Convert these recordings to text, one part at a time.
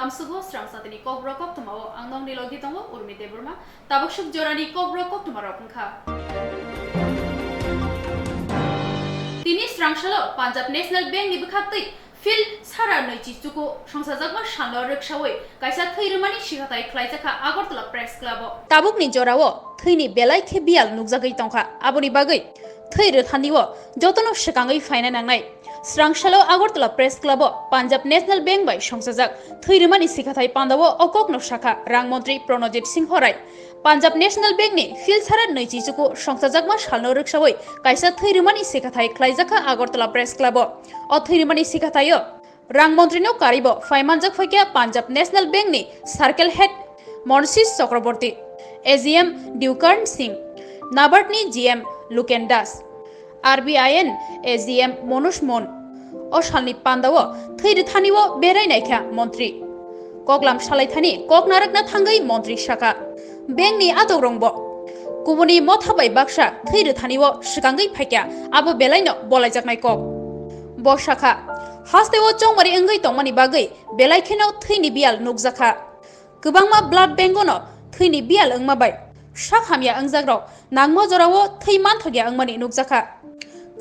lamsugo Swrangchati Kokborok Koktwma o angdong nilogi tongo urmi deburma tabuk jorani Kokborok Koktwma rokha tini Swrangchalo Punjab National Bank ni bukhaktui fil sara noichi chuko songsajagma shanlo rikshawoi kaisa thirmani shigatai khlaijaka Agartala Press Club tabuk ni jorao thini belai khebial nukjagai tongkha aboni bagai thৈর থানিও যতনো সেকাঙ্গই ফাইনা নাংনাই Swrangchalo Agartala Press Club Punjab National Bank bai songsajak thৈরমানি sikhathai pandawo okokno shakha rangmantri Pranojit Singh Horai Punjab National Bank ni filsara noichi chuku songsajakma salno riksawoi kaisa thৈরমানি sikhathai khlaijaka Agartala Press Club o thৈরমানি sikhathaio rangmantri no karibo faimanjak phaikya Punjab National Bank ni Circle Head Monsis Chakraborty AGM Dewkarn Singh NABARD ni GM Luken Das RBIN AGM Monush Mon o salni pandao thৈর থানিও berai naikha মন্ত্রী Koklam Salaithani Koknarakna thangai মন্ত্রী shaka Bank ni atogrongbo Kubuni mothabai baksa thৈর থানিও sikangai phaikya abo belaino bolaijaknai kok bo shaka hasteo chongmari engai tongmani bagai belaikheno thৈনি bial nukjakha kwbangma blood bankono thৈনি bial engmabai Shakhamya angzagrok nangmo jorao thৈ manthogya angmani nukjakha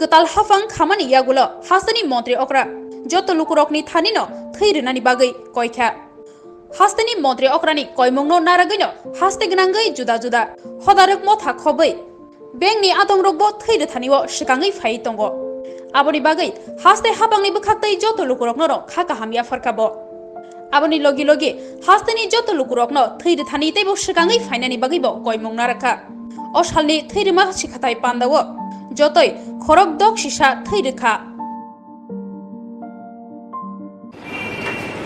Ketal hafang khamani yagulo hastani mantri okra joto lukurokni thanino thৈরনানি bagai koikha hastani mantri okrani koimongno naragaino haste gnangai juda juda hodarok motha khobai bengni atongrokbo thৈর thanio sikangai phai tongo aboni bagai haste hapangni bukhaktai joto lukurokno khaka hamya farkabo aboni logi logi hastani joto lukurokno thৈর thani teibo sikangai phainani bagaibo koimong narakha o salni thৈরমা sikhatai pandawo jotoi khorok dok sisa thৈরখা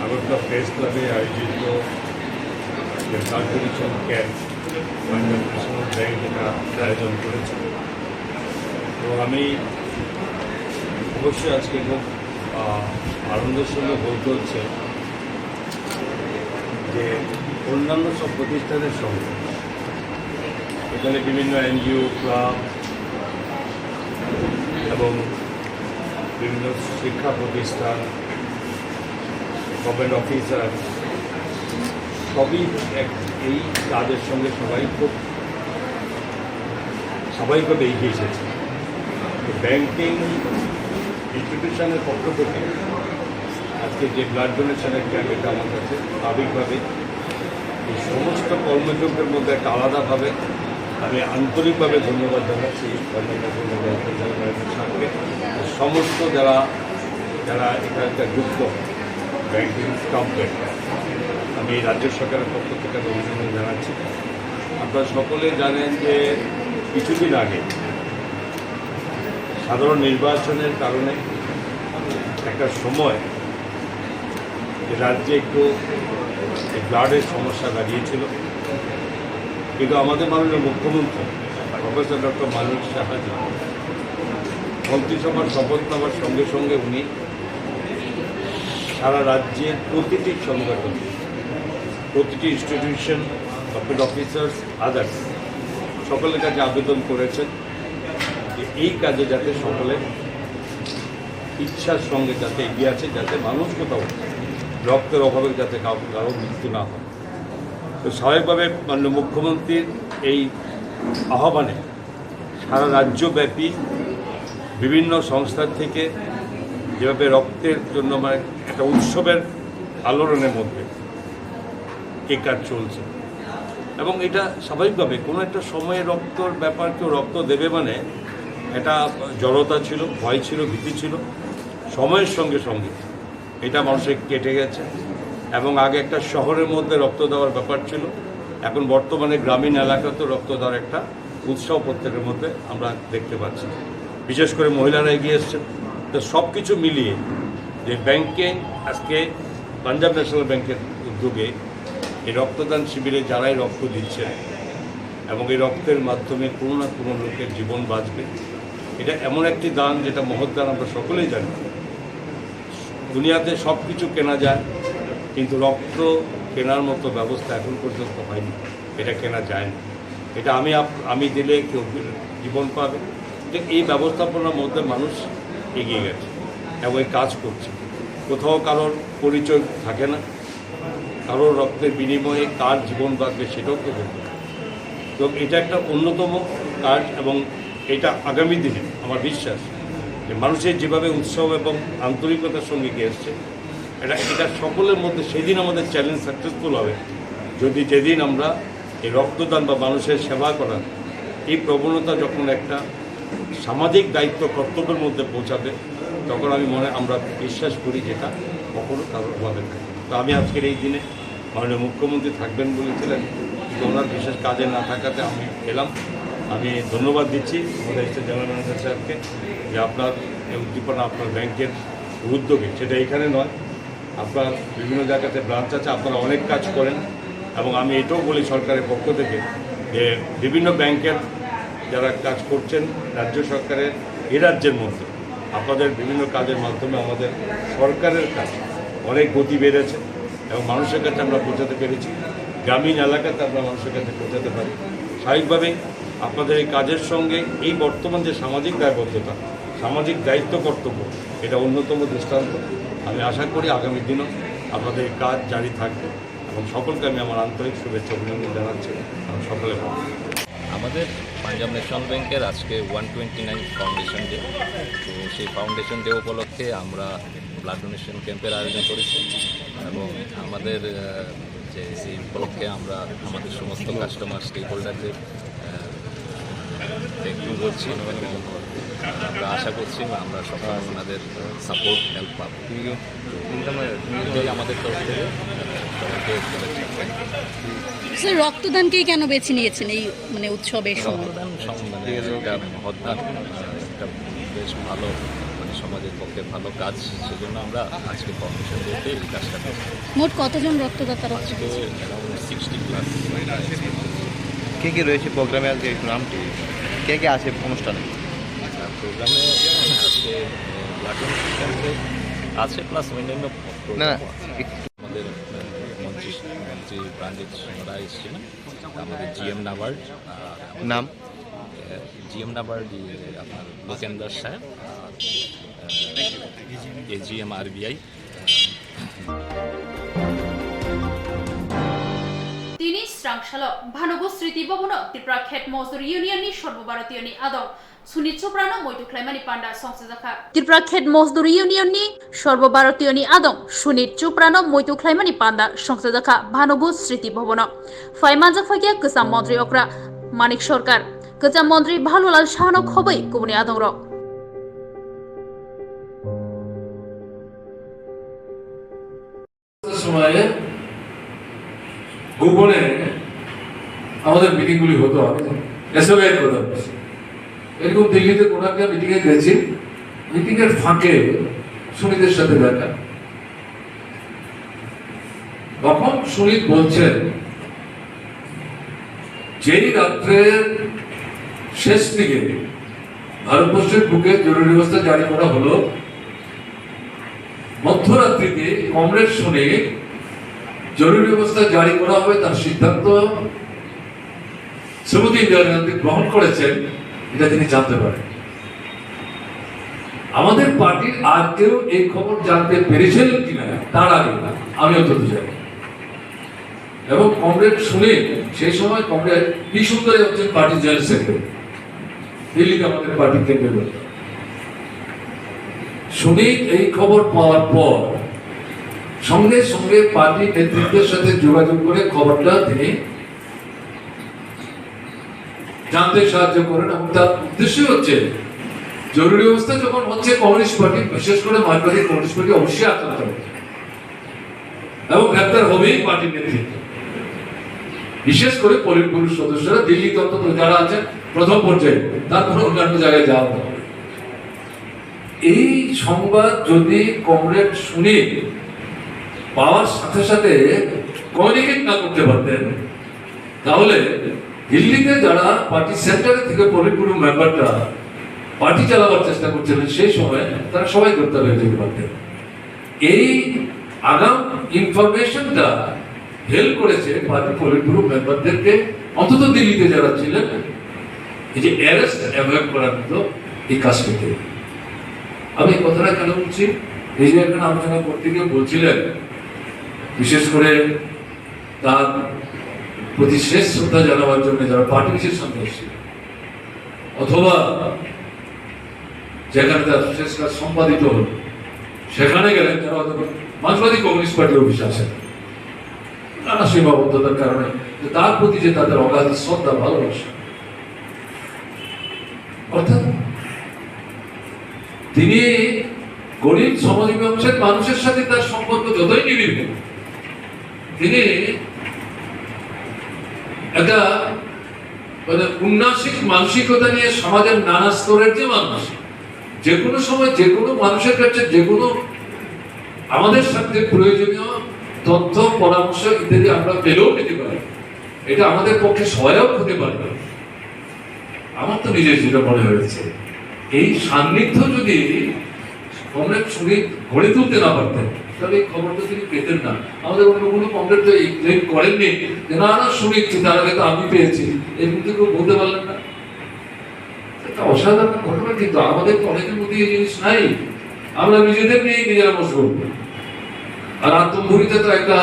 Agartala Press Club আয়োজিত blood donation camp Punjab national bank এটা আয়োজন করেছে তো আমি অবশ্যই আজকে খুব আনন্দের সঙ্গে বলতে হচ্ছে যে অন্যান্য সব প্রতিষ্ঠানের সঙ্গে এখানে বিভিন্ন এনজিও ক্লাব এবং বিভিন্ন শিক্ষা প্রতিষ্ঠান গভর্নমেন্ট অফিসার সবই এই কাজের সঙ্গে সবাই খুব স্বাভাবিকভাবে এগিয়ে এসেছে ব্যাংকিং ইনস্টিটিউশনের পক্ষ থেকে আজকে যে ব্লাড ডোনেশনের ক্যাম্প এটা আমার কাছে স্বাভাবিকভাবে এই সমস্ত কর্মযোগের মধ্যে একটা আলাদাভাবে আমি আন্তরিকভাবে ধন্যবাদ জানাচ্ছি সঙ্গে সমস্ত যারা এখানকার যুক্ত ব্যাংকিং স্টাফদের আমি রাজ্য সরকারের পক্ষ থেকে অভিনন্দন জানাচ্ছি আপনারা সকলে জানেন যে কিছুদিন আগে সাধারণ নির্বাচনের কারণে একটা সময় রাজ্যে একটু ব্লাডের সমস্যা দাঁড়িয়েছিল কিন্তু আমাদের মাননীয় মুখ্যমন্ত্রী প্রফেসর ডক্টর মানিক সাহাজি মন্ত্রিসভার শপথ নেওয়ার সঙ্গে সঙ্গে উনি সারা রাজ্যের প্রতিটি সংগঠন প্রতিটি ইনস্টিটিউশন গভর্নমেন্ট অফিসার্স আদার্স সকলের কাছে আবেদন করেছেন যে এই কাজে যাতে সকলে ইচ্ছার সঙ্গে যাতে এগিয়ে আছে যাতে মানুষ কোথাও রক্তের অভাবে যাতে কারো মৃত্যু না হয় তো স্বাভাবিকভাবে মাননীয় মুখ্যমন্ত্রীর এই আহ্বানে সারা রাজ্যব্যাপী বিভিন্ন সংস্থার থেকে যেভাবে রক্তের জন্য মানে একটা উৎসবের আলোড়নের মধ্যে এই কাজ চলছে এবং এটা স্বাভাবিকভাবে কোনো একটা সময়ে রক্তর ব্যাপার কেউ রক্ত দেবে মানে একটা জড়তা ছিল ভয় ছিল ভীতি ছিল সময়ের সঙ্গে সঙ্গে এটা মানুষের কেটে গেছে এবং আগে একটা শহরের মধ্যে রক্ত দেওয়ার ব্যাপার ছিল এখন বর্তমানে গ্রামীণ এলাকাতেও রক্ত দেওয়ার একটা উৎসব প্রত্যেকের মধ্যে আমরা দেখতে পাচ্ছি বিশেষ করে মহিলারা এগিয়ে এসছেন তো সব কিছু মিলিয়ে যে ব্যাংকিং আজকে পাঞ্জাব ন্যাশনাল ব্যাংকের উদ্যোগে এই রক্তদান শিবিরে যারাই রক্ত দিচ্ছেন এবং এই রক্তের মাধ্যমে কোনো না কোনো লোকের জীবন বাঁচবে এটা এমন একটি দান যেটা মহৎ দান আমরা সকলেই জানি দুনিয়াতে সব কিছু কেনা যায় কিন্তু রক্ত কেনার মতো ব্যবস্থা এখন পর্যন্ত হয়নি এটা কেনা যায় না এটা আমি দিলে কেউ জীবন পাবে এই ব্যবস্থাপনার মধ্যে মানুষ এগিয়ে গেছে এবং এই কাজ করছে কোথাও কারোর পরিচয় থাকে না কারোর রক্তের বিনিময়ে কার জীবন বাঁচবে সেটাও কেউ বলবে না। তো এটা একটা অন্যতম কাজ, এবং এটা আগামী দিনে আমার বিশ্বাস যে মানুষের যেভাবে উৎসব এবং আন্তরিকতার সঙ্গে এগিয়ে এসছে, এটা সকলের মধ্যে সেদিন আমাদের চ্যালেঞ্জ সাকসেসফুল হবে যদি যেদিন আমরা এই রক্তদান বা মানুষের সেবা করার এই প্রবণতা যখন একটা সামাজিক দায়িত্ব কর্তব্যের মধ্যে পৌঁছাবে, তখন আমরা বিশ্বাস করি যেটা কখনো কারোর অভাবে থাকে। তো আমি আজকের এই দিনে মাননীয় মুখ্যমন্ত্রী থাকবেন বলেছিলেন, কিন্তু ওনার বিশেষ কাজে না থাকাতে আমি এলাম। আমি ধন্যবাদ দিচ্ছি আমাদের স্টেট জেনারেল ম্যানেজার সাহেবকে যে আপনার এই উদ্দীপনা, আপনার ব্যাংকের উদ্যোগে, সেটা এখানে নয়, আপনার বিভিন্ন জায়গাতে ব্রাঞ্চ আছে, আপনারা অনেক কাজ করেন। এবং আমি এটাও বলি সরকারের পক্ষ থেকে যে বিভিন্ন ব্যাংকের যারা কাজ করছেন রাজ্য সরকারের এই রাজ্যের মধ্যে, আপনাদের বিভিন্ন কাজের মাধ্যমে আমাদের সরকারের কাজ অনেক গতি বেড়েছে এবং মানুষের কাছে আমরা পৌঁছাতে পেরেছি। গ্রামীণ এলাকাতে আমরা মানুষের কাছে পৌঁছাতে পারি। স্বাভাবিকভাবেই আপনাদের এই কাজের সঙ্গে এই বর্তমান যে সামাজিক দায়বদ্ধতা, সামাজিক দায়িত্ব কর্তব্য, এটা অন্যতম দৃষ্টান্ত। আমি আশা করি আগামী দিনও আপনাদের এই কাজ জারি থাকবে, এবং সকলকে আমি আমার আন্তরিক শুভেচ্ছা অভিনন্দন জানাচ্ছি। সকলে ভালো। আমাদের পাঞ্জাব ন্যাশনাল ব্যাংকের আজকে 129 ফাউন্ডেশন ডে। তো সেই ফাউন্ডেশন ডে উপলক্ষে আমরা ব্লাড ডোনেশন ক্যাম্পের আয়োজন করেছি, এবং আমাদের যে সেই উপলক্ষে আমরা আমাদের সমস্ত কাস্টমার স্টেক হোল্ডারদের থ্যাংক ইউ বলছি, এবং আমরা আশা করছি আমরা সবাই ওনাদের সাপোর্ট হেল্প পাবো। এটাই আমাদের তরফ থেকে সবাইকে শুভেচ্ছা। স্যার, রক্তদানকেই কেন বেছে নিয়েছেন এই উৎসবের সময়? রক্তদান একটা মহৎদান, একটা বেশ ভালো সমাজের পক্ষে ভালো কাজ, সেজন্য আমরা আজকে ফাউন্ডেশন ডেতে এই কাজটা করছি। মোট কতজন রক্তদাতা? আজকে অ্যারাউন্ড 60+। কে কে রয়েছে প্রোগ্রামে? আজকে একটু নামটি কে কে আছে অনুষ্ঠানে? প্রোগ্রামে আজকে ব্লাড ডোনেশন ক্যাম্পে আছে, প্লাস অন্যান্য না, আমাদের মন্ত্রী প্রাণজিৎ রায় এসেছিলেন, আমাদের জিএম নাবার্ড নাম জিএম নাবার্ড আপনার লোকেন্দ্র সাহেব, এজিএম আরবিআই। তিনি শ্রাংশাল ভানুগু স্মৃতি ভবন ত্রিপুরা খেট মজদুর ইউনিয়ননি সর্বভারতীয়নি আদং সুনিত চোপ্রানো মৈতু খ্লাইমানি পান্ডা সংসদকা ত্রিপুরা খেট মজদুর ইউনিয়ননি সর্বভারতীয়নি আদং সুনিত চোপ্রানো মৈতু খ্লাইমানি পান্ডা সংসদকা ভানুগু স্মৃতি ভবন ফাইমানজা ফাইকিয়া গোসাম মন্ত্রী অকরা মানিক সরকার গোজাম মন্ত্রী ভালুলাল শাহানো খবৈ কুবনি আদং র সময়ে গোপনে আমাদের মিটিংগুলি হতো। এসবের কথা এরকম দিল্লিতে কোনো একটা মিটিংয়ে গেছি, মিটিংয়ের ফাঁকে সুনীতের সাথে দেখা। তখন সুনীত বলছেন, যেই রাত্রের শেষ দিকে ভারতবর্ষের বুকে জরুরি অবস্থা জারি করা হলো, মধ্যরাত্রিতে কমরেড শুনে জরুরি অবস্থা জারি করা হবে তার সিদ্ধান্ত শ্রীমতী ইন্দিরা গান্ধী গ্রহণ করেছেন, এটা তিনি জানতে পারেন। আমাদের পার্টির আর কেউ এই খবর জানতে পেরেছিলেন কিনা তার আগে আমি অন্তত জানি। এবং কমরেড শুনে সেই সময় কমরেড পি সুন্দরী হচ্ছেন পার্টির জেনারেল সেক্রেটারি, দিল্লিতে আমাদের পার্টির কেন্দ্রে। শুনে এই খবর পাওয়ার পর সঙ্গে সঙ্গে পার্টি নেতৃত্বের সাথে যোগাযোগ করে খবরটা তিনি জানতে সাহায্য করেন, এবং তার উদ্দেশ্য হচ্ছে জরুরি অবস্থা যখন হচ্ছে কমিউনিস্ট পার্টি, বিশেষ করে মার্কবাদী কমিউনিস্ট পার্টি অবশ্যই আক্রান্ত হবে এবং গ্রেপ্তার হবেই পার্টির নেতৃত্ব, বিশেষ করে পলিট ব্যুরোর সদস্যরা দিল্লিতে অন্তত যারা আছেন প্রথম পর্যায়ে, তারপরে অন্যান্য জায়গায় যাওয়া হবে। এই সংবাদ যদি কমরেড শুনে পাওয়ার সাথে সাথে কমিউনিকেট না করতে পারতেন, তাহলে দিল্লিতে যারা পার্টি সেন্টারে থেকে পলিট ব্যুরো মেম্বাররা পার্টি চালাবার চেষ্টা করছিলেন সেই সময় তারা সবাই গ্রেপ্তার হয়ে যেতে পারতেন। এই আগাম ইনফরমেশনটা হেল্প করেছে পার্টি পলিট ব্যুরো মেম্বারদেরকে, অন্তত দিল্লিতে যারা ছিলেন, এই যে অ্যারেস্ট অ্যাভয়েড করার মতো এই কাজ করতে। আমি এই কথাটা কেন বলছি, এই যে এখানে আলোচনা করতে গিয়ে বলছিলেন বিশেষ করে তার প্রতি শেষ শ্রদ্ধা জানাবার জন্য যারা পার্টির সামনে এসেছিল, অথবা যেখানে তার শেষ কাজ সম্পাদিত হল সেখানে গেলেন যারা মার্ক্সবাদী কমিউনিস্ট পার্টির অফিস আছেন, নানা সীমাবদ্ধতার কারণে তার প্রতি যে তাদের অগাধ শ্রদ্ধা ভালোবাসা, অর্থাৎ তিনি গরিব সমাজী অংশের মানুষের সাথে তার সম্পর্ক যতই নিবিড়, তিনি একটা মানে উন্নাসিক মানসিকতা নিয়ে সমাজের নানা স্তরের যে মানুষ যে কোনো সময় যে কোনো মানুষের কাছে যে কোনো আমাদের সাথে প্রয়োজনীয় তথ্য পরামর্শ ইত্যাদি আমরা পেলেও নিতে পারি, এটা আমাদের পক্ষে সহায়ক হতে পারে। আমার তো নিজের যেটা মনে হয়েছে, এই সান্নিধ্য যদি কমরেড সুনীল গড়ে তুলতে না পারতেন তাহলে এই খবরটা তিনি পেতেন না। আমাদের অন্য কোনো কমরেড তো এই ক্লেম করেননি যে না না শুনেছি, তার আগে তো আমি পেয়েছি, এই মুহূর্তে কেউ বলতে পারলেন না। একটা অসাধারণ ঘটনা, কিন্তু আমাদের অনেকের মধ্যে এই জিনিস নাই, আমরা নিজেদের নিয়েই নিজেরা মশগুল, আর আত্মম্ভরিতে তো একটা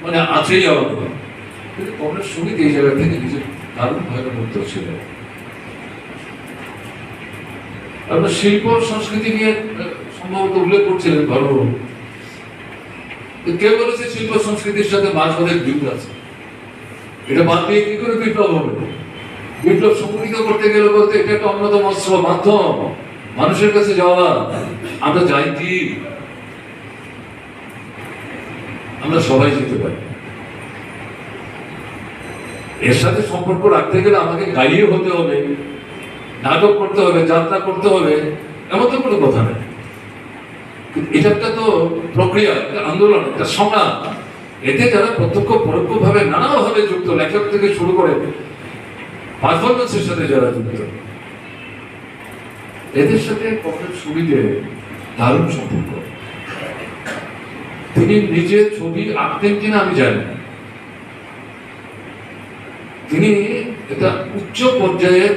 মানে আছেই আমাদের। কিন্তু কমরেড সুনীল এই জায়গা থেকে নিজের দারুণ ভাবে মুক্ত ছিল। আমরা শিল্প সংস্কৃতি নিয়ে সম্ভবত উল্লেখ করছিলেন ভালো, কেউ বলেছে শিল্প সংস্কৃতির সাথে মার্ক্সবাদের যুক্ত আছে, এটা বাদ দিয়ে কি করে বিপ্লব হবে? বিপ্লব সংগঠিত করতে গেলে বলতে এটা একটা অন্যতম অস্ত্র মাধ্যম মানুষের কাছে যাওয়া। আমরা যাই কি? আমরা সবাই যেতে পারি। এর সাথে সম্পর্ক রাখতে গেলে আমাকে গাইয়ে হতে হবে, নাটক করতে হবে, যাত্রা করতে হবে, এমন তো কোনো কথা নেই। এটা একটা তো প্রক্রিয়া, একটা আন্দোলন, একটা সংগ্রাম। এতে যারা প্রত্যক্ষ পরোক্ষ ভাবে নানাভাবে যুক্ত, লেখক থেকে শুরু করে পারফরমেন্সের সাথে যারা যুক্ত, এদের সাথে কমরেড সুনীলের দারুণ সম্পর্ক। তিনি নিজে ছবি আঁকতেন কিনা আমি জানি না, তিনি এটা উচ্চ পর্যায়ের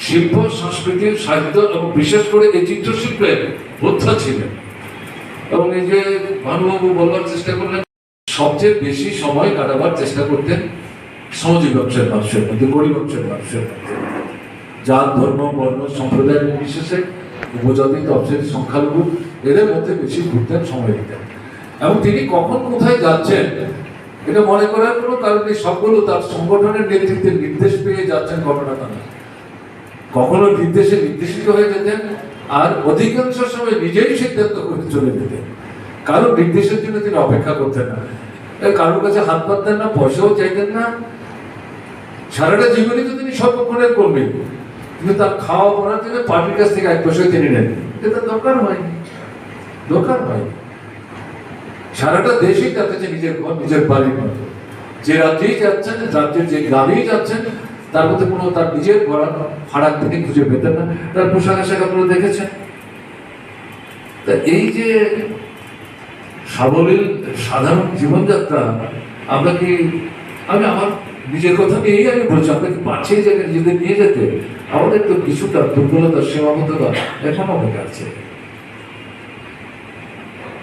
শিল্প সংস্কৃতির সাহিত্য এবং বিশেষ করে এই চিত্রশিল্পের যোদ্ধা ছিলেন। এবং এই যে ভানুবাবু বলবার চেষ্টা করলেন, সবচেয়ে বেশি সময় কাটাবার চেষ্টা করতেন শ্রমজীবী অংশের মানুষের মধ্যে, গরিব অংশের মানুষের মধ্যে, জাত ধর্ম বর্ণ সম্প্রদায় নির্বিশেষে উপজাতি তফসিলি সংখ্যালঘু এদের মধ্যে বেশি ঘুরতেন, সময় দিতেন। এবং তিনি কখন কোথায় যাচ্ছেন এটা মনে করার কোনো কারণ নেই, সবগুলো তার সংগঠনের নেতৃত্বে নির্দেশ পেয়ে যাচ্ছেন ঘটনাটা না। কখনো নির্দেশে নির্দেশিত হয়ে যেতেন, আর অধিকাংশ সময় নিজেই সিদ্ধান্ত করে চলে যেতেন। কারো নির্দেশের জন্য তিনি অপেক্ষা করতেন না, কারোর কাছে হাত পাততেন না, পয়সাও চাইতেন না। সারাটা জীবনে তো তিনি সর্বক্ষণের কর্মী, কিন্তু তার খাওয়া পড়ার জন্য পার্টির কাছ থেকে 1 পয়সাও তিনি নেন, এটা দরকার হয়নি, দরকার হয়নি। সারাটা দেশেই তার কাছে নিজের ঘর, নিজের বাড়ির মতো। যে রাজ্যেই যাচ্ছেন, রাজ্যের যে গ্রামেই যাচ্ছেন, তার মধ্যে কোনো তার নিজের ফারাক তিনি খুঁজে পেতেন না। তার পোশাক আশাক আপনারা দেখেছেন। তা এই যে সাবলীল সাধারণ জীবনযাত্রা, আমরা কি, আমি আমার নিজের কথা নিয়েই আমি বলছি, আমরা কি পারছি এই জায়গায় নিজেদের নিয়ে যেতে? আমাদের তো কিছুটা দুর্বলতা, সীমাবদ্ধতা এখনো অনেক আছে।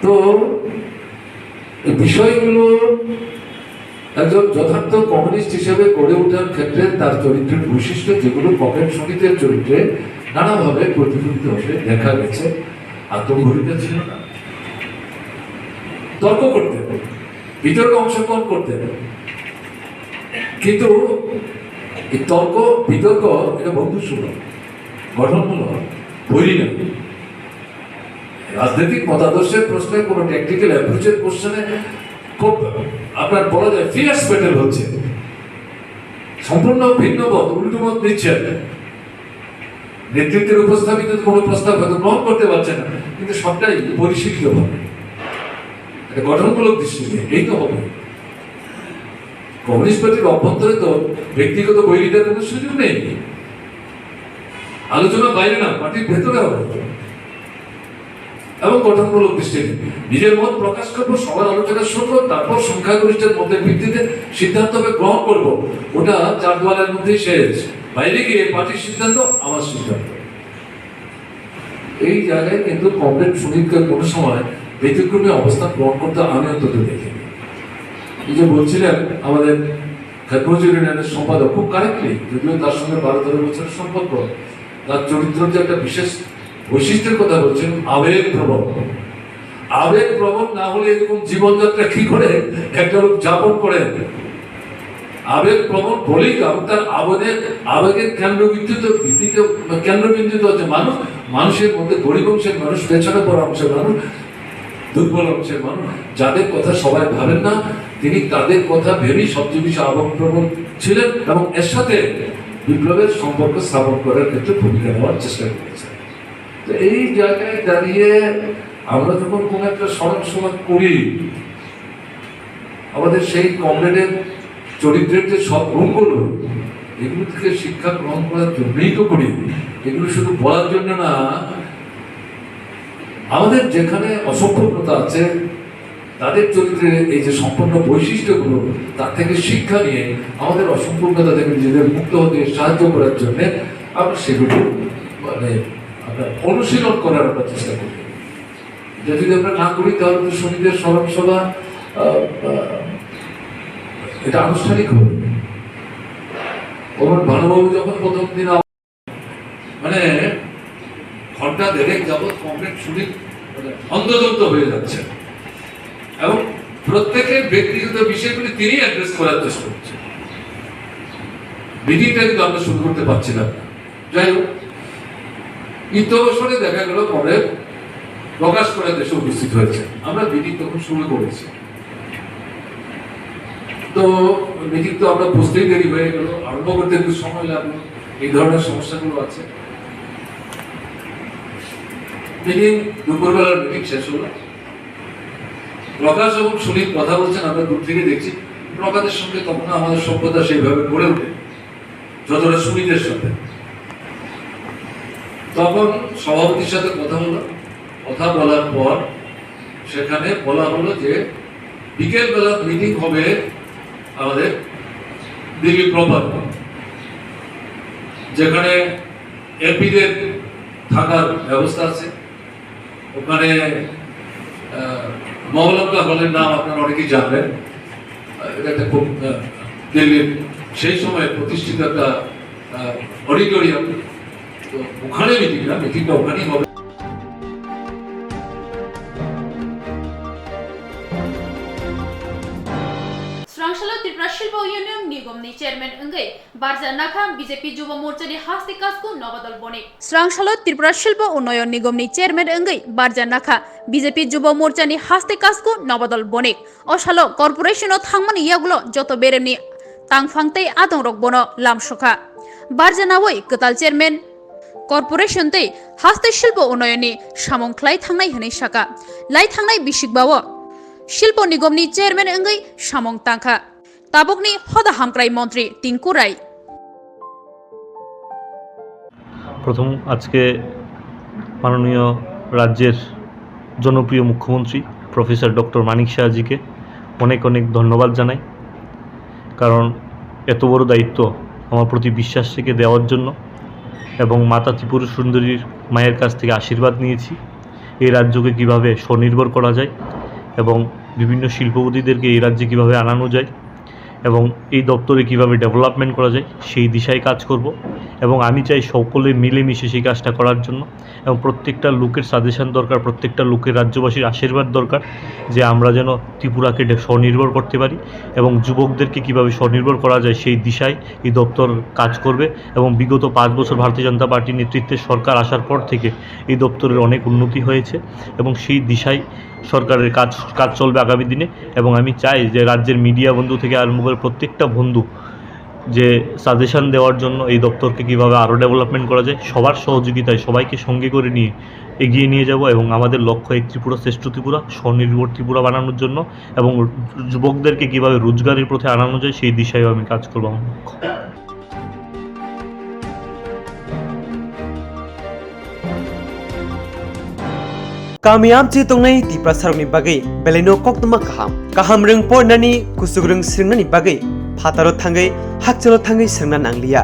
তো এই বিষয়গুলো একজন যথার্থ কমিউনিস্ট হিসেবে গড়ে ওঠার ক্ষেত্রে তার চরিত্রের বৈশিষ্ট্য, যেগুলো কমরেড সুনীলের চরিত্রে নানাভাবে প্রতিফলিত হয়ে দেখা গেছে। আত্মগরিতা ছিল না, তর্ক করতেন, বিতর্কে অংশগ্রহণ করতেন, কিন্তু এই তর্ক বিতর্ক এটা বন্ধুসুলভ, গঠনমূলক, বৈরী না। রাজনৈতিক মতাদর্শের প্রশ্নে কোনো টেকনিক্যাল অ্যাপ্রোচের কোশ্চেনে খুব আপনার বলা যায় ফিয়ার্স ব্যাটেল হচ্ছে, সম্পূর্ণ ভিন্ন মত, উল্টো মত দিচ্ছে। নেতৃত্বের উপস্থাপিত কোনো প্রস্তাব হয়তো গ্রহণ করতে পারছে না, কিন্তু সবটাই পরিশীলিত হবে, একটা গঠনমূলক দৃষ্টিতে। এই তো হবে। কমিউনিস্ট পার্টির অভ্যন্তরে তো ব্যক্তিগত বৈরিতার কোনো সুযোগ নেই, আলোচনা বাইরে না, পার্টির ভেতরে হবে। এবং গঠনমূলক দৃষ্টিতে নিজের মত প্রকাশ করবো, সবার আলোচনা শুনবো, তারপর সংখ্যাগরিষ্ঠের মতের ভিত্তিতে সিদ্ধান্ত গ্রহণ করবো। ওটা 4 দেওয়ালের মধ্যেই শেষ। বাইরে গিয়ে পার্টির সিদ্ধান্ত আমার সিদ্ধান্ত। এই জায়গায় কিন্তু কমরেড সুনীলকে কোনো সময় ব্যতিক্রমী অবস্থান গ্রহণ করতে আমি অন্তত দেখিনি। এই যে বলছিলেন আমাদের হেডমোজ ইউনিয়নের সম্পাদক খুব কারেক্টলি, যদিও তার সঙ্গে 12-13 বছরের সম্পর্ক, তার চরিত্রের যে একটা বিশেষ বৈশিষ্ট্যের কথা বলছেন, আবেগ প্রবণ। আবেগ প্রবণ না হলে এরকম জীবনযাত্রা কি করে একটা লোক যাপন করে? আবেগ প্রবণ বলেই তার আবেগের কেন্দ্রবিন্দুতে হচ্ছে মানুষ, মানুষের মধ্যে গরিব অংশের মানুষ, পেছনে পড়া অংশের মানুষ, দুর্বল অংশের মানুষ, যাদের কথা সবাই ভাবেন না, তিনি তাদের কথা ভেবেই সবচেয়ে বেশি আবেগপ্রবণ ছিলেন এবং এর সাথে বিপ্লবের সম্পর্ক স্থাপন করার ক্ষেত্রে ভূমিকা নেওয়ার চেষ্টা করেছেন। তো এই জায়গায় দাঁড়িয়ে আমরা যখন কোন একটা স্মরণ সভা করি, আমাদের সেই কমরেডের চরিত্রের যে সব গুণগুলো, এগুলো থেকে শিক্ষা গ্রহণ করার জন্যই তো করি, এগুলো শুধু বলার জন্য না। আমাদের যেখানে অসম্পূর্ণতা আছে, তাদের চরিত্রের এই যে সম্পূর্ণ বৈশিষ্ট্যগুলো, তার থেকে শিক্ষা নিয়ে আমাদের অসম্পূর্ণতা থেকে নিজেদের মুক্ত হতে সাহায্য করার জন্য আমরা সেগুলো মানে অনুশীলন করার আমরা চেষ্টা করি। এটা যদি আমরা না করি তাহলে তো শহীদের স্মরণ সভা এটা আনুষ্ঠানিক হবে। ওর ভানুবাবু যখন প্রথম দিন মানে ঘন্টা দেড়েক যাবৎ কমপ্লিট শুনি অন্তর্দন্ত হয়ে যাচ্ছে এবং প্রত্যেকের ব্যক্তিগত বিষয়গুলি তিনি অ্যাড্রেস করার চেষ্টা করছেন। মিটিংটা কিন্তু আমরা শুরু করতে পারছিলাম না। যাই হোক, ঈদ অবসরে দেখা গেল পরে প্রকাশ করে দেশে উপস্থিত হয়েছে। আমরা মিটিং তখন শুরু করেছি। তো মিটিং তো আমরা বুঝতেই দেরি হয়ে গেল, আরম্ভ করতে একটু সময় লাগলো, এই ধরনের সমস্যাগুলো আছে। মিটিং দুপুরবেলার মিটিং শেষ হলো, প্রকাশ এবং সুনীল কথা বলছেন, আমরা দূর থেকে দেখছি। প্রকাশের সঙ্গে তখন আমাদের সভ্যতা সেইভাবে গড়ে ওঠে যতটা সুনীলের সাথে। তখন সভাপতির সাথে কথা হলো, কথা বলার পর সেখানে বলা হলো যে বিকেলবেলা মিটিং হবে আমাদের দিল্লি প্রপার, যেখানে এমপিদের থাকার ব্যবস্থা আছে। ওখানে মহলঙ্কা হলের নাম আপনারা অনেকেই জানবেন, এটা একটা খুব দিল্লির সেই সময় প্রতিষ্ঠিত একটা অডিটোরিয়াম। তো ওখানে মিটিংটা ওখানেই হবে। Swrangchati Tripura Shilpa Union Nigomni Chairman Engai Barja Nakha BJP Juba Morchani Hasti Kasku Nobadal Bone Swrangchati Tripura Shilpa Unnoyon Nigomni Chairman Engai Barja Nakha BJP Juba Morchani Hasti Kasku Nobadal Bone Oshalo Corporation of Thangmani Yagulo Joto Beremni Tangfangtei Adongrok Bono Lamshoka Barja Nawoi Ketal Chairman Corporation Tei Hasti Shilpa Unnoyoni Shamong Klai Thangnai Hene Shaka Lai Thangnai Bishikbawo শিল্প নিগমনি chairman এঙ্গই সামং তাংখা তাবকনি হদা হামক্রাই মন্ত্রী টিঙ্কু রায়। প্রথম আজকে মাননীয় রাজ্যের জনপ্রিয় মুখ্যমন্ত্রী professor doctor মানিক শাহজিকে অনেক অনেক ধন্যবাদ জানাই, কারণ এত বড় দায়িত্ব আমার প্রতি বিশ্বাস থেকে দেওয়ার জন্য এবং মাতা ত্রিপুরা সুন্দরীর মায়ের কাছ থেকে আশীর্বাদ নিয়েছি এই রাজ্যকে কিভাবে স্বনির্ভর করা যায় এবং বিভিন্ন শিল্পপতিদেরকে এই রাজ্যে কীভাবে আনানো যায় এবং এই দপ্তরে কীভাবে ডেভেলপমেন্ট করা যায় সেই দিশায় কাজ করব এবং আমি চাই সকলে মিলেমিশে সেই কাজটা করার জন্য এবং প্রত্যেকটা লোকের সাজেশন দরকার, প্রত্যেকটা লোকের রাজ্যবাসীর আশীর্বাদ দরকার যে আমরা যেন ত্রিপুরাকে স্বনির্ভর করতে পারি এবং যুবকদেরকে কীভাবে স্বনির্ভর করা যায় সেই দিশায় এই দপ্তর কাজ করবে এবং বিগত 5 বছর ভারতীয় জনতা পার্টির নেতৃত্বে সরকার আসার পর থেকে এই দপ্তরের অনেক উন্নতি হয়েছে এবং সেই দিশায় সরকারের কাজ চলবে আগামী দিনে। এবং আমি চাই যে রাজ্যের মিডিয়া বন্ধু থেকে আরম্ভ করে প্রত্যেকটা বন্ধু যে সাজেশন দেওয়ার জন্য এই দপ্তরকে কীভাবে আরও ডেভেলপমেন্ট করা যায় সবার সহযোগিতায় সবাইকে সঙ্গে করে নিয়ে এগিয়ে নিয়ে যাব এবং আমাদের লক্ষ্য এক ত্রিপুরা শ্রেষ্ঠ ত্রিপুরা, স্বনির্ভর ত্রিপুরা বানানোর জন্য এবং যুবকদেরকে কীভাবে রোজগারের পথে আনানো যায় সেই দিশায়ও আমি কাজ করব। আমার লক্ষ্য। कामयाब जे तंगनाय तिप्रा सारनि बागै Baleno कोक्तमा kaham reng pornani kusugreng sirnani bagai phataro thangai hakchalo thangai sirna nanglia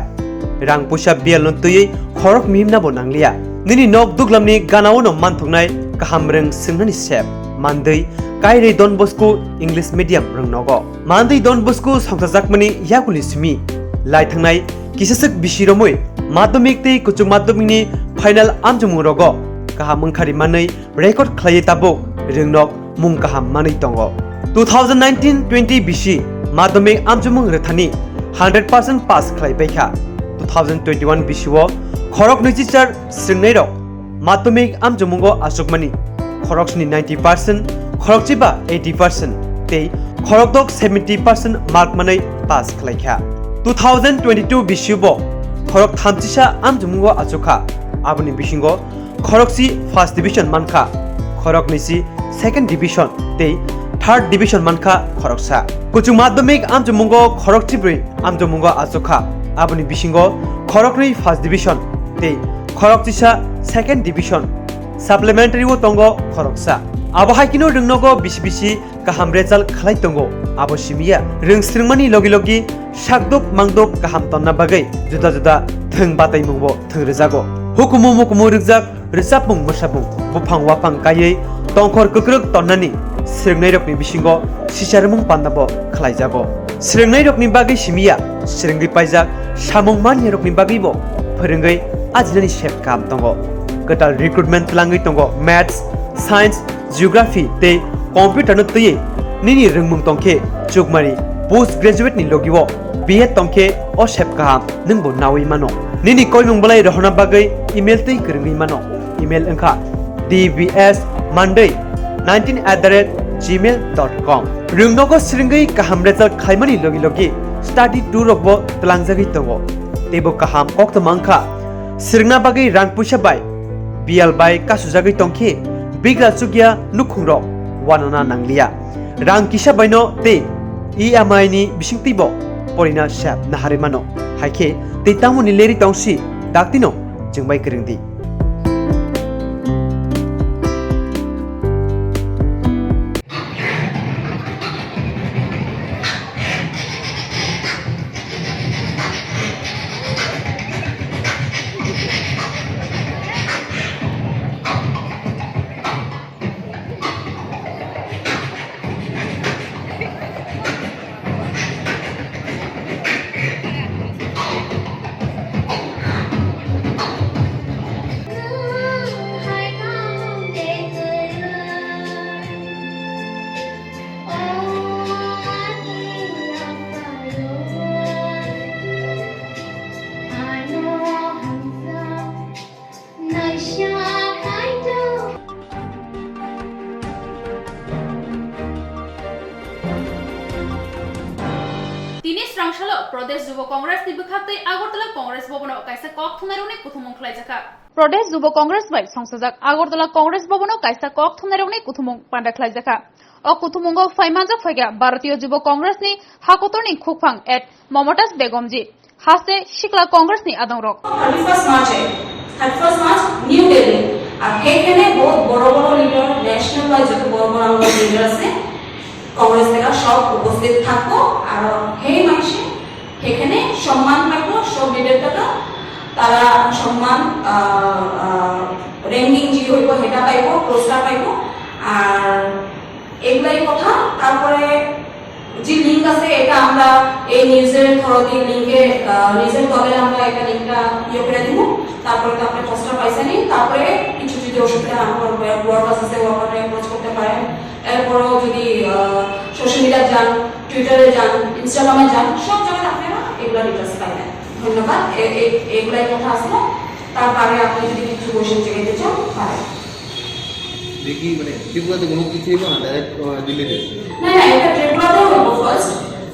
rang pusa bialno tuyei khorok mimna bo nanglia nini nok duglamni ganawo no manthungnai kaham reng sirnani sep Mandai Kairi Don Bosco English Medium Rungnogo Mandai Don Bosco Songsajakmani Yakuli Sumi Lai Thangnai Kisasak Bishiromoi Madhyamik tei Kuchuk Madhyamikni Final Amjumurogo Kaham Mungkhari Manai Record Khlai Tabo Rungnok Mung Kaham Manai Tongo 2019-20 Bishi Madhyamik Amjumung Rethani 100% pass Khlai Baikha 2021 Bishiwo Khorok Nichichar Sringnai Madhyamik Amjumungo Asukmani Khoroksni 90% Khorokchiba 80% Tei Khorokdok 70% Mark Manai pass Khlaikha 2022 Bishibo Khorok Thamchisa Amjumungo Asukha Abuni Bishingo Khoroksi First Division Mankha Khorok Nisi Second Division Tei Third Division Mankha Khoroksa Kuchuk Madhyamik Amjumungo Khorokchibri Amjumungo Asukha Abuni Bishingo Khorokni First Division Tei Khorokchisa Second Division Supplementary wo tongo Khoroksa Abo haikino rungnogo bisi kaham result khlai tongo abo simia rungsrungmani logi sakdok mangdok kaham tonna bagai juda thung batai mungbo thungrejago hukumu mukumu rujak resapung mosapung bufang wapang kayei tongkhor kukruk tonnani srungnai rokni bisingo sisarmung pannabo khlaijago srungnai rokni bagai simia srungri paijak samung mani rokni bagai bo phorungai ajinani shep kam tongo Ketal recruitment langi tongo maths, science, geography te computer no tuye nini rungmung tongke chukmari postgraduate ni logiwo BA tongke o shep kaham nungbo nawi mano nini koimung balai rohna bagai email tei krungi mano email engkha dbsmonday19@gmail.com rungnogo sringai kaham result khaimani logi study tour rokbo tlangjagi tongo tebo kaham Koktwma angkha srungna bagai rang puisa bai Bial bai kasujagai tongke bigra sugya nukhungrok wanana nanglia rang kisa baino te EMI ni bisingtibo porina shap naharimano haike te tamuni leri tongsi daktino jengbai kringdi Swrangchati Pradesh Jubo Congress ni bukhaktei Agartala Congress Bhobono kaisa Koktwma kuthumung khlaijaka Pradesh Jubo Congress bai songsajak Agartala Congress Bhobono kaisa Koktwma kuthumung panda khlaijaka o kuthumugo faimajak phaiga Bharatiya Jubo Congress ni hakotorni khukphang at Mamatas Begomji haste Shikla Congress ni adongrok 31st March New Delhi আর এখানে বহুত বড় leader national wise যত বড় leader আছে কংগ্রেস থেকে সব উপস্থিত থাকবো আর এই মাসে এখানে সম্মান পাইবো সব লিডারটা তারা সম্মান র্যাঙ্কিং জি হইব হেটা পাইবো পুরস্কার পাইবো আর এগুলাই কথা তারপরে যে লিংক আছে এটা আমরা এই নিউজের থ্রুতে লিংকে নিউজের তলে আমরা একটা লিংকটা করে দিব তারপরে তো আপনি পোস্টার পাইছেনই তারপরে কিছু যদি অসুবিধা আমার ওয়ার্ড আছে ওয়ার্ডে অ্যাপ্রোচ করতে পারেন এরপরও যদি সোশ্যাল মিডিয়া যান টুইটারে যান ইনস্টাগ্রামে যান সব জায়গায় আপনারা এগুলা ডিটেইলস পাবেন ধন্যবাদ এগুলাই কথা আসলো তারপরে আপনি যদি কিছু কোশ্চেন জিজ্ঞাসা চান পারেন দেখি মানে ত্রিপুরাতে কোনো কিছু হইব না ডাইরেক্ট দিল্লিতে না এটা ত্রিপুরাতে হইব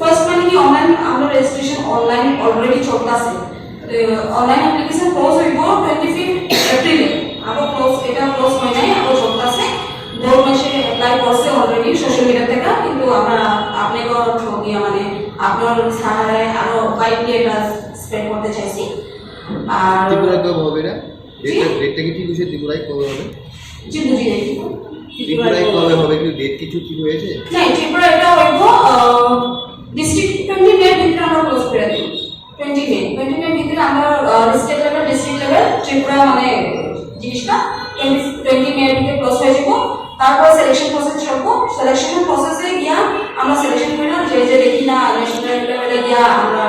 ফার্স্ট মানে কি অনলাইন আমরা রেজিস্ট্রেশন অনলাইন অলরেডি চলতেছে অনলাইন অ্যাপ্লিকেশন ক্লোজ হইব 25 এপ্রিলে আবার এটা ক্লোজ হয় নাই আবার চলতেছে গত মাসে অ্যাপ্লাই করছে অলরেডি সোশ্যাল মিডিয়া থেকে কিন্তু আমরা আপনাকে ঠকিয়া মানে আপনার সাহায্যে আরো ওয়াইডলি এটা স্প্রেড করতে চাইছি আর ত্রিপুরায় কবে হবে এটা ডেটটা কি ঠিক হয়েছে ত্রিপুরায় কবে হবে জি বুঝি নাই ত্রিপুরায় কবে হবে কি ডেট কিছু ঠিক হয়েছে না ত্রিপুরা এটা হইব ডিস্ট্রিক্ট 20 মে ভিতরে আমরা ক্লোজ করে দিই 20 মে ভিতরে আমরা state level district level Tripura মানে জিনিসটা 20 মে ভিতরে ক্লোজ হয়ে যাব তারপর সিলেকশন প্রসেস আমরা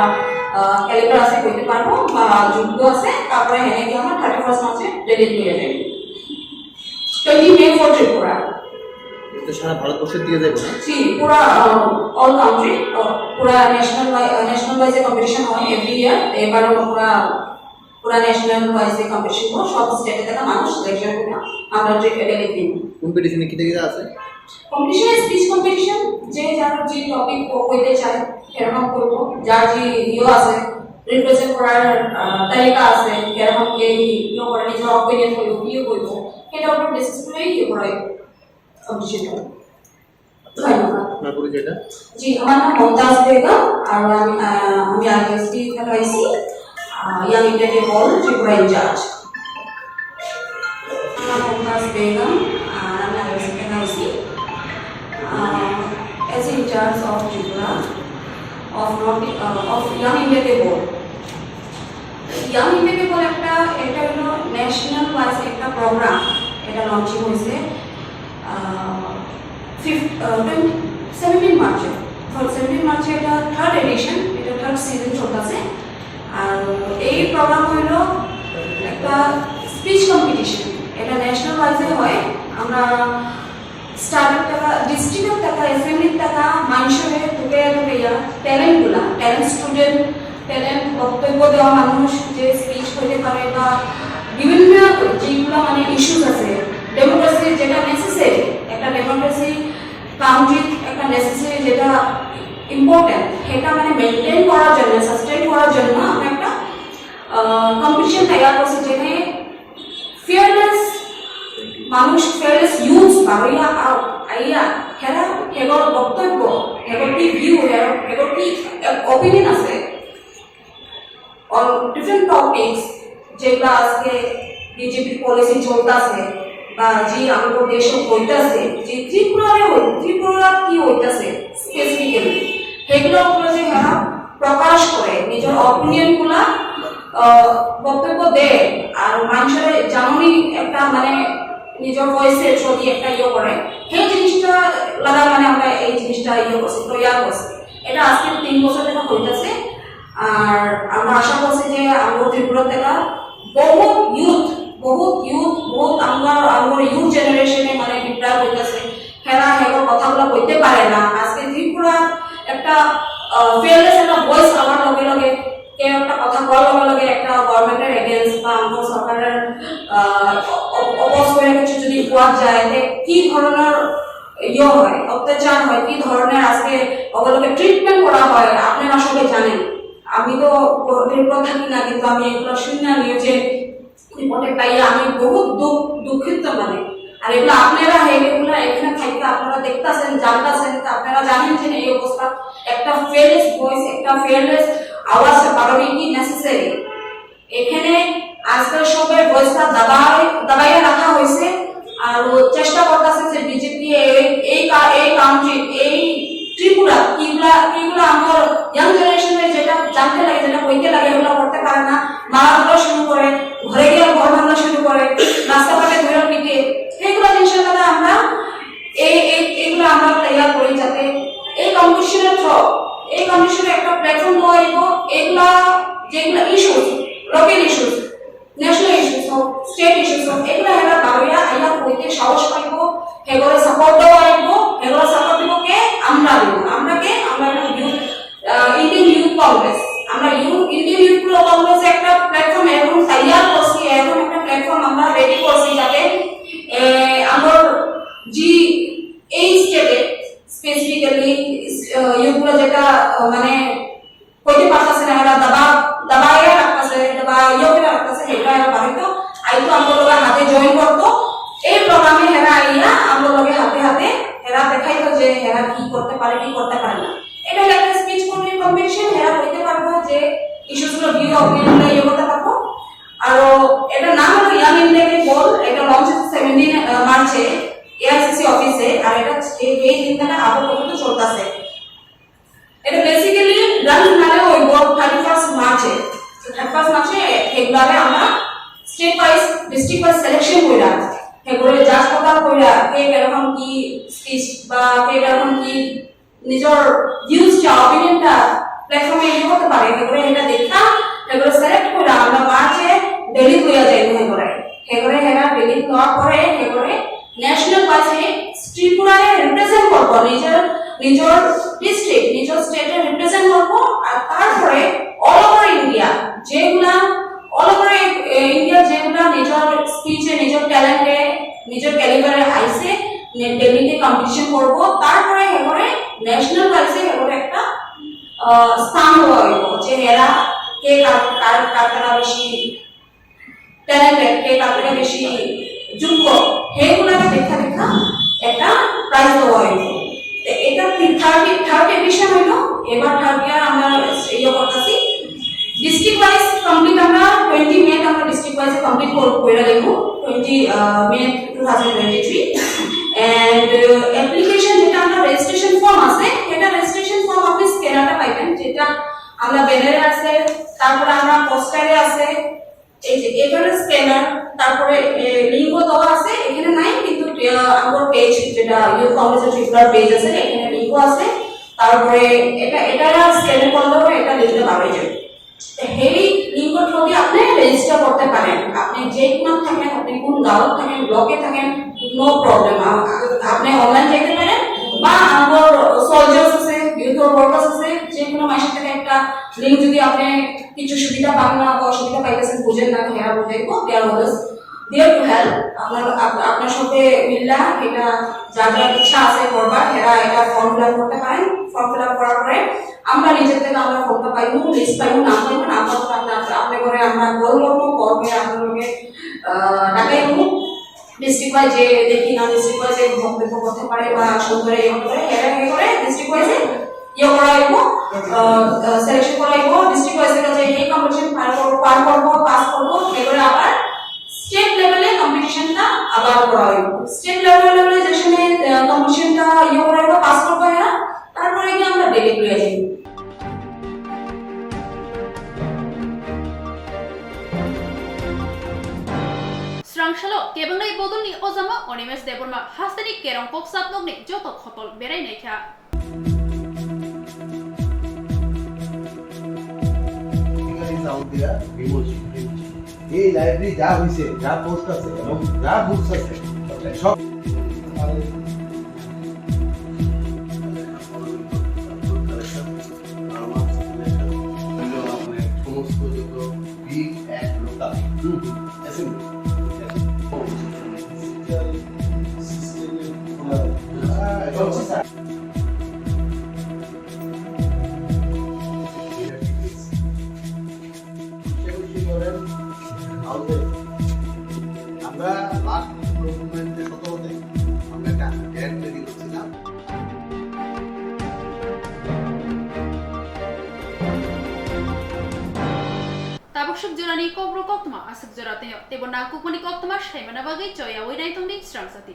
ক্যালিবার আছে কইতে পারবো বা যুদ্ধ আছে তারপরে হেনে কি আমরা 31 মার্চে ডেলিট নিয়ে যাই 20 মে ফর ত্রিপুরা তো সারা ভারতবর্ষের দিকে যাবো না জি পুরা অল কান্ট্রি পুরা ন্যাশনাল ওয়াইজ কম্পিটিশন হয় এভরি ইয়ার এবারও পুরা ন্যাশনাল ওয়াইজ কম্পিটিশন হয় সব স্টেটে থেকে মানুষ সিলেকশন করে আমরা ডেলিট দিই কম্পিটিশনে কি থেকে আছে কম্পিটিশন স্পিচ কম্পিটিশন যে যার যে টপিক কইতে চায় এরকম করবো যার যে আছে রিপ্রেজেন্ট করার তালিকা আছে এরকম কে করে নিজের অপিনিয়ন করবো করবো এটা উপর বেসিস করেই করাই কম্পিটিশন করে ধন্যবাদ আপনার পরিচয়টা জি আমার নাম মমতাজ বেগম আর আমি আইএসটি থেকে আইসি ইয়াং ইন্ডিয়া বল ত্রিপুরা ইনচার্জ আমার নাম মমতাজ বেগম আর আমি আইএসটি থেকে আইসি as in charge of Tripura of Young India Board. Young India Board একটা হলো ন্যাশনাল ওয়াইজ একটা প্রোগ্রাম এটা লঞ্চিং হয়েছে 17 মার্চে 17 মার্চে এটা থার্ড এডিশন এটা থার্ড সিজন চলতেছে আর এই প্রোগ্রাম হলো একটা স্পিচ কম্পিটিশন এটা ন্যাশনাল ওয়াইজে হয় আমরা স্টার্টের টাকা ডিস্ট্রিক্টের টাকা এসএমলির টাকা মানুষের টুকে ট্যালেন্টগুলা ট্যালেন্ট স্টুডেন্ট ট্যালেন্ট বক্তব্য দেওয়া মানুষ যে স্পিচ করতে পারে বা বিভিন্ন যেগুলো মানে ইস্যুস আছে ডেমোক্রেসি যেটা নেসেসারি একটা ডেমোক্রেসি কান্ট্রি একটা নেসেসারি যেটা ইম্পর্টেন্ট সেটা মানে মেনটেন করার জন্য সাস্টেইন করার জন্য আমরা একটা কম্পিটিশন তৈরি করছি যেখানে ফেয়ারনেস মানুষ ফেয়ারনেস ইউজ বাড়িয়া আইয়া হেরা হেগর বক্তব্য হেগর কি ভিউ হেগর কি অপিনিয়ন আছে অন ডিফারেন্ট টপিকস যেগুলো আজকে বিজেপি পলিসি চলতেছে বা যে আমাদের দেশ হইতেছে যে ত্রিপুরা কি হইতেছে স্পেসিফিক্যালি সেগুলো উপরে যে হেরা প্রকাশ করে নিজের অপিনিয়ন গুলা বক্তব্য দেয় আর মানুষের জানুনি একটা মানে নিজের ভয়েসে ছবি একটা করে সেই জিনিসটা লাগা মানে আমরা এই জিনিসটা করছি তৈরি করছি এটা আজকে 3 বছর থেকে হইতেছে আর আমরা আশা করছি যে আমাদের ত্রিপুরা থেকে বহুত ইউথ আমার ইউথ জেনারেশনে মানে প্রিপেয়ার হইতেছে হেরা হেগর কথাগুলো কইতে পারে না আজকে ত্রিপুরা একটা ফেয়ারনেস একটা ভয়েস আমার লগে লগে কেউ একটা কথা বলার লগে লগে একটা গভর্নমেন্টের এগেইনস্ট বা আমাদের সরকারের অবস্থা কিছু যদি কোয়া যায় কি ধরনের হয় অত্যাচার হয় কি ধরনের আজকে ওগুলোকে ট্রিটমেন্ট করা হয় আপনারা সবাই জানেন আমি তো ত্রিপুরা থাকি না কিন্তু আমি এগুলো শুনি না নিউজে রিপোর্টে পাই আমি বহুত দুঃখিত মানে আর এগুলো আপনারা এগুলো এখানে থাকতে আপনারা দেখতেছেন জানতেছেন আপনারা জানেন যে এই অবস্থা একটা ফেয়ারলেস ভয়েস একটা ফেয়ারলেস আওয়াজ বাড়ানো কি নেসেসারি এখানে আজকাল সবাই ভয়েসটা দাবাইয়া রাখা হয়েছে আর চেষ্টা করতেছে যে বিজেপি এই কান্ট্রি এই ত্রিপুরা কিগুলা আমার ইয়াং জেনারেশনের যেটা জানতে লাগে যেটা বইতে লাগে ওগুলো করতে পারে না মারা শুরু করে ঘরে গিয়ে ঘর ভাঙা শুরু করে রাস্তাঘাটে ঘুরে পিটে এইগুলো জিনিসের কথা আমরা এইগুলো আমরা তৈরি করি যাতে এই কম্পিটিশনের এই কম্পিটিশনের একটা প্ল্যাটফর্ম হইব এগুলা যেগুলা issues local issues national issues হোক স্টেট ইস্যুস হোক এগুলা হেরা বাড়িয়া আইয়া কইতে সাহস পাইব হেগরে সাপোর্ট দেওয়া আইব হেগরে সাপোর্ট দিব কে আমরা দিব আমরা ইন্ডিয়ান ইউথ কংগ্রেস আমরা ইন্ডিয়ান ইউথ কংগ্রেস একটা প্ল্যাটফর্ম এখন তৈরি করছি এখন একটা প্ল্যাটফর্ম আমরা রেডি করছি যাতে আমার জি এই স্টেটে স্পেসিফিক্যালি ইউগুলো যেটা মানে কইতে পারতেছে না এরা দাবাইয়া রাখতেছে বা ইয়োকে রাখতেছে এটা এরা বাড়িতে আইতো আমরা লোক হাতে জয়েন করতো এই প্রোগ্রামে হেরা আইয়া আমরা লোকে হাতে হেরা দেখাইতো যে হেরা কি করতে পারে না এটা হলো একটা স্পিচ কম্পিটিশন হেরা কইতে পারবো যে ইস্যুসগুলো ভিউ অপিনিয়নগুলো ইয়ে করতে পারবো আর এটা নাম হলো ইয়াং ইন্ডিয়া বল এটা লঞ্চ হচ্ছে 17 মার্চে এআইসিসি অফিসে আর এটা এই দিনটা আরো পর্যন্ত চলতেছে এটা বেসিক্যালি রান ফিনালে হইব 31 মার্চে 31 মার্চে এগুলারে আমরা state wise district wise selection কইরা এগুলো জাজ কথা কইরা কে এরকম কি স্পিচ বা কে এরকম কি নিজের ভিউজটা অপিনিয়নটা প্ল্যাটফর্মে ইয়ে করতে পারে এগুলো এটা দেখা এগুলো সিলেক্ট করে আমরা মার্চে দিল্লি হয়ে যাই এগুলো হেরা দিল্লি হওয়ার পরে এগুলো ন্যাশনাল ওয়াইজে ত্রিপুরারে রিপ্রেজেন্ট করবো নিজের ডিস্ট্রিক্ট নিজের স্টেটে রিপ্রেজেন্ট করবো আর তারপরে অল ওভার ইন্ডিয়া যেগুলা অল ওভার ইন্ডিয়া যেগুলা নিজের স্পিচে নিজের ট্যালেন্টে নিজের ক্যালিবারে আইসে দিল্লিতে কম্পিটিশন করবো তারপরে এগুলো ন্যাশনাল ওয়াইজে এগুলো একটা স্থান হওয়া হইব যে এরা কে কারা বেশি ট্যালেন্টেড কে কারা বেশি যোগ্য সেইগুলোকে দেখা একটা প্রাইজ দেওয়া হইব এটা থার্ড এডিশন হইল এবার থার্ড ইয়ার আমরা ইয়ে করতেছি ডিস্ট্রিক্ট ওয়াইজ কমপ্লিট আমরা 20 মে আমরা ডিস্ট্রিক্ট ওয়াইজ কমপ্লিট করে দেব 20 মে 2023 এন্ড অ্যাপ্লিকেশন যেটা আমরা রেজিস্ট্রেশন ফর্ম আছে এটা রেজিস্ট্রেশন ফর্ম আপনি স্ক্যানারটা পাইবেন যেটা আমরা ব্যানারে আছে তারপরে আমরা পোস্টারে আছে এই যে এবারে স্ক্যানার তারপরে লিংকও দেওয়া আছে এখানে নাই কিন্তু আমার পেজ যেটা ইউথ কংগ্রেসের টুইটার পেজ আছে এখানে লিংকও আছে তারপরে এটা স্ক্যান করলেও এটা লিখতে পারবেন এই লিংকর থ্রুতে আপনি রেজিস্টার করতে পারেন আপনি যে কোন থাকেন আপনি কোন গাঁও থাকেন ব্লকে থাকেন নো প্রবলেম আপনি অনলাইন যেতে পারেন বা আমার সোলজার্স আছে ইউথ ওয়ার্কার্স আছে যে কোনো মাসের থেকে একটা লিংক যদি আপনি কিছু সুবিধা পান না বা অসুবিধা পাইতেছেন বুঝেন না হেরা বুঝাইবো দেয়ার অলওয়েজ দেয়ার টু হেল্প আপনার সাথে মিল্লা এটা যার ইচ্ছা আছে করবার হেরা এটা ফর্ম ফিল আপ করতে পারেন ফর্ম ফিল আপ করার পরে আমরা নিজের থেকে আমরা ফর্মটা পাইবো লিস্ট পাইবো নাম পাইবো না আপনি করে আমরা কল করবো কল করে আপনাদেরকে ডাকাইবো ডিস্ট্রিক্ট ওয়াইজ যে দেখি না ডিস্ট্রিক্ট ওয়াইজে বক্তব্য করতে পারে বা সুন্দর ইয়ে করে হেরা করে ডিস্ট্রিক্ট ওয়াইজে ইয়ে করাইবো সিলেকশন করাইবো ডিস্ট্রিক্ট ওয়াইজ যে এই কম্পিটিশন পার করবো পাস করবো এগুলো আবার স্টেট লেভেলে কম্পিটিশনটা আবার করাইবো স্টেট লেভেলে যেখানে কম্পিটিশনটা ইয়ে করাইবো পাস করবো এরা তারপরে কি আমরা ডেলি করে যাই Swrangchalo kebangai bodolni ozama onimes deborma hastani kerong koksapnokni joto khotol berai naikha এই লাইব্রেরি যা হইছে যা পোস্ট আছে এবং যা বুকস আছে সব সমস্ত যত বিগ অ্যান্ড লোকাল অ্যাসেম্বলি আমরা লাস্ট ডকুমেন্টে সততে আমরা একটা ডেট রেডি করছিলাম tabukshuk jorani Kokborok Koktwma asuk jorate tebona kukmani Koktwma shaimana bagai choya oinai tongni Swrangchati